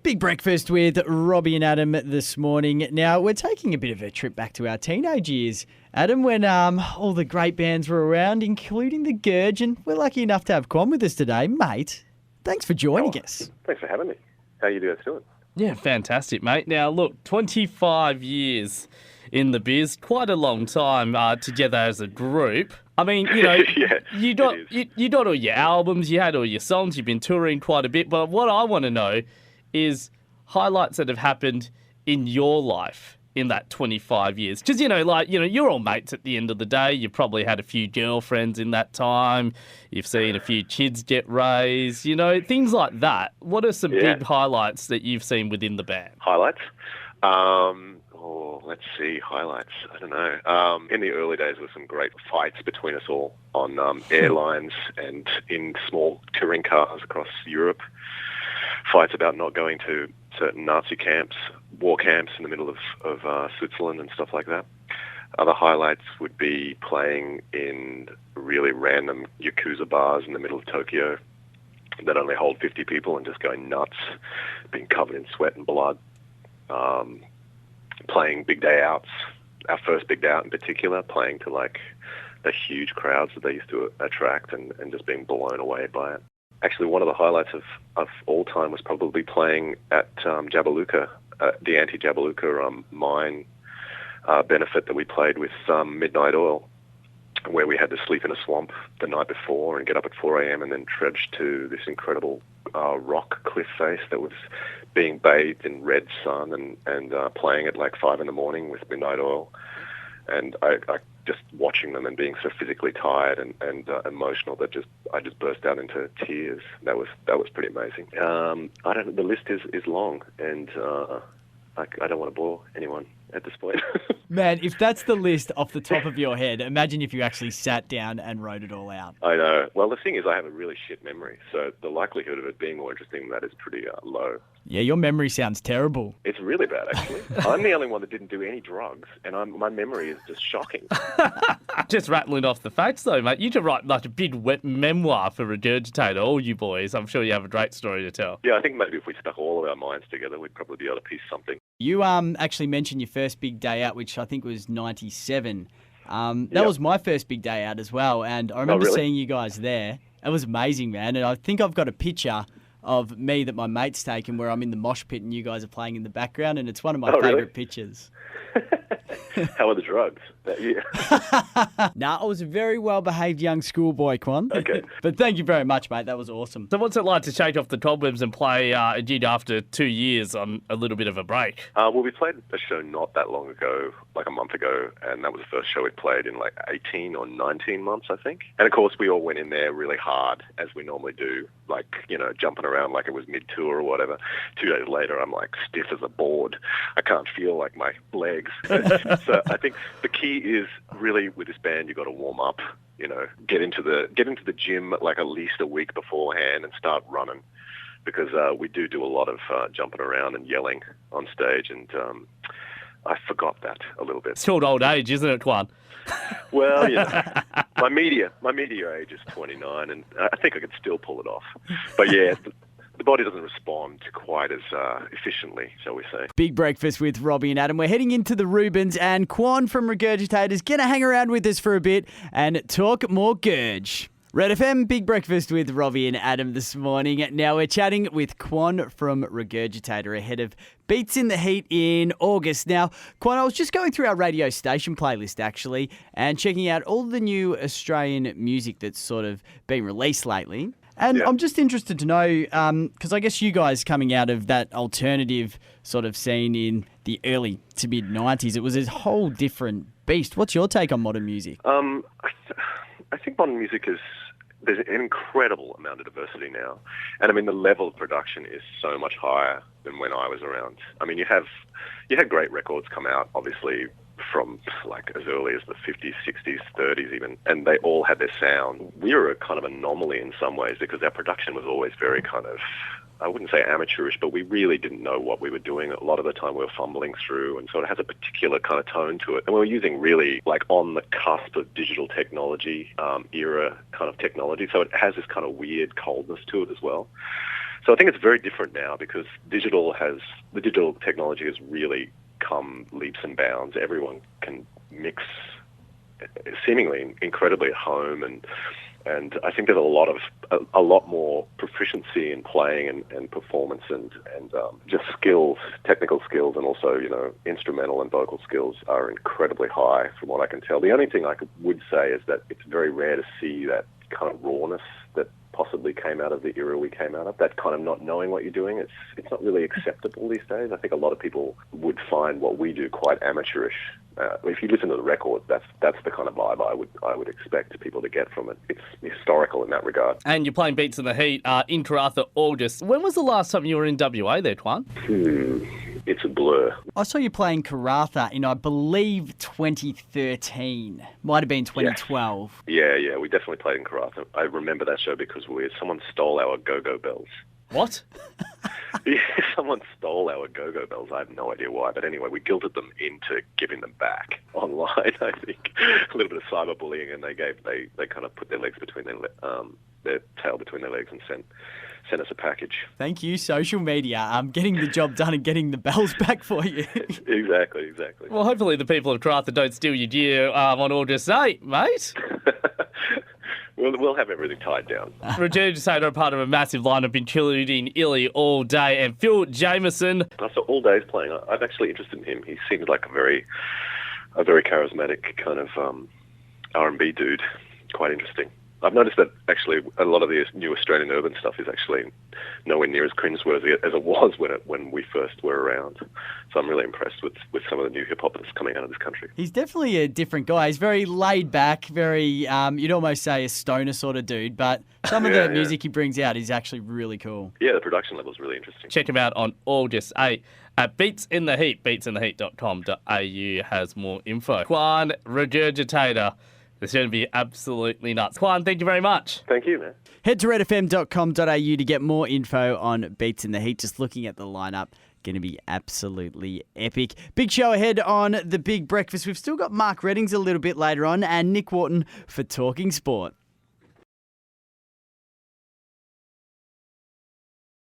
Big breakfast with Robbie and Adam this morning. Now, we're taking a bit of a trip back to our teenage years, Adam, when all the great bands were around, including the Gurge, and we're lucky enough to have Quan with us today. Mate, thanks for joining us. Thanks for having me. How you guys doing? Yeah, fantastic, mate. Now, look, 25 years in the biz, quite a long time together as a group. I mean, you know, Yeah, you got all your albums, you had all your songs, you've been touring quite a bit, but what I want to know is highlights that have happened in your life in that 25 years. Because, you're all mates at the end of the day. You've probably had a few girlfriends in that time. You've seen a few kids get raised, things like that. What are some big highlights that you've seen within the band? Highlights? Let's see. Highlights. I don't know. In the early days, there were some great fights between us all on airlines and in small touring cars across Europe. Fights about not going to certain Nazi camps, war camps in the middle of Switzerland and stuff like that. Other highlights would be playing in really random Yakuza bars in the middle of Tokyo that only hold 50 people and just going nuts, being covered in sweat and blood. Playing big day outs, our first big day out in particular, playing to like the huge crowds that they used to attract and just being blown away by it. Actually, one of the highlights of all time was probably playing at Jabiluka, the anti-Jabiluka mine benefit that we played with Midnight Oil, where we had to sleep in a swamp the night before and get up at 4 a.m. and then trudge to this incredible rock cliff face that was being bathed in red sun and playing at like 5 in the morning with Midnight Oil. And I just watching them and being so physically tired and emotional that I just burst out into tears. That was pretty amazing. I don't. The list is long, and I don't want to bore anyone at this point. Man, if that's the list off the top of your head, imagine if you actually sat down and wrote it all out. I know. Well, the thing is, I have a really shit memory, so the likelihood of it being more interesting than that is pretty low. Yeah, your memory sounds terrible. It's really bad, actually. I'm the only one that didn't do any drugs, and my memory is just shocking. Just rattling off the facts, though, mate. You could write like a big memoir for Regurgitator, all you boys. I'm sure you have a great story to tell. Yeah, I think maybe if we stuck all of our minds together, we'd probably be able to piece something. You actually mentioned your first big day out, which I think was 97. That was my first big day out as well, and I remember seeing you guys there. It was amazing, man, and I think I've got a picture of me that my mate's taken where I'm in the mosh pit and you guys are playing in the background, and it's one of my favourite pictures. How are the drugs that year? I was a very well-behaved young schoolboy, Quan. Okay. But thank you very much, mate. That was awesome. So what's it like to shake off the cobwebs and play a gig after 2 years on a little bit of a break? Well, we played a show not that long ago, like a month ago, and that was the first show we'd played in like 18 or 19 months, I think. And of course, we all went in there really hard, as we normally do, like, jumping around like it was mid-tour or whatever. 2 days later, I'm like stiff as a board. I can't feel like my legs. So I think the key is really with this band, you got to warm up. Get into the gym like at least a week beforehand and start running, because we do a lot of jumping around and yelling on stage, and I forgot that a little bit. It's called old age, isn't it, Quan? Well, my media age is 29, and I think I could still pull it off. But yeah. The body doesn't respond quite as efficiently, shall we say. Big breakfast with Robbie and Adam. We're heading into the Rubens, and Quan from Regurgitator's going to hang around with us for a bit and talk more Gurge. Red FM, Big breakfast with Robbie and Adam this morning. Now we're chatting with Quan from Regurgitator ahead of Beats in the Heat in August. Now, Quan, I was just going through our radio station playlist, actually, and checking out all the new Australian music that's sort of been released lately. And I'm just interested to know, because I guess you guys coming out of that alternative sort of scene in the early to mid-90s, it was a whole different beast. What's your take on modern music? I think modern music there's an incredible amount of diversity now. And I mean, the level of production is so much higher than when I was around. I mean, you had great records come out, obviously, from like as early as the 50s, 60s, 30s even, and they all had their sound. We were a kind of anomaly in some ways because our production was always very kind of, I wouldn't say amateurish, but we really didn't know what we were doing. A lot of the time we were fumbling through, and so it has a particular kind of tone to it. And we were using really like on the cusp of digital technology, era kind of technology, so it has this kind of weird coldness to it as well. So I think it's very different now because the digital technology has really come leaps and bounds. Everyone can mix seemingly incredibly at home, and I think there's a lot more proficiency in playing and performance and just skills, technical skills, and also instrumental and vocal skills are incredibly high from what I can tell. The only thing I would say is that it's very rare to see that kind of rawness that possibly came out of the era we came out of, that kind of not knowing what you're doing. It's not really acceptable these days. I think a lot of people would find what we do quite amateurish. If you listen to the records, that's the kind of vibe I would expect people to get from it. It's historical in that regard. And you're playing Beats in the Heat in Karratha, August. When was the last time you were in WA there, Quan? It's a blur. I saw you playing Karratha in, I believe, 2013. Might have been 2012. Yeah, we definitely played in Karratha. I remember that show because someone stole our go-go bells. What? Yeah, someone stole our go-go bells. I have no idea why, but anyway, we guilted them into giving them back online. I think a little bit of cyberbullying, and they kind of put their legs between their tail between their legs and sent us a package. Thank you, social media. Getting the job done and getting the bells back for you. Exactly. Well, hopefully the people of Karratha don't steal your gear on August 8, mate. We'll have everything tied down. Regurgitator, part of a massive lineup including Illy All Day and Phil Jameson. So All Day's playing. I'm actually interested in him. He seems like a very charismatic kind of R&B dude. Quite interesting. I've noticed that actually a lot of the new Australian urban stuff is actually nowhere near as cringeworthy as it was when we first were around. So I'm really impressed with some of the new hip-hop that's coming out of this country. He's definitely a different guy. He's very laid back, very, you'd almost say a stoner sort of dude, but some of the music he brings out is actually really cool. Yeah, the production level is really interesting. Check him out on August 8 at Beats in the Heat. beatsintheheat.com.au has more info. Quan, Regurgitator. It's going to be absolutely nuts. Quan, thank you very much. Thank you, man. Head to redfm.com.au to get more info on Beats in the Heat. Just looking at the lineup, going to be absolutely epic. Big show ahead on The Big Breakfast. We've still got Mark Reddings a little bit later on and Nick Wharton for Talking Sport.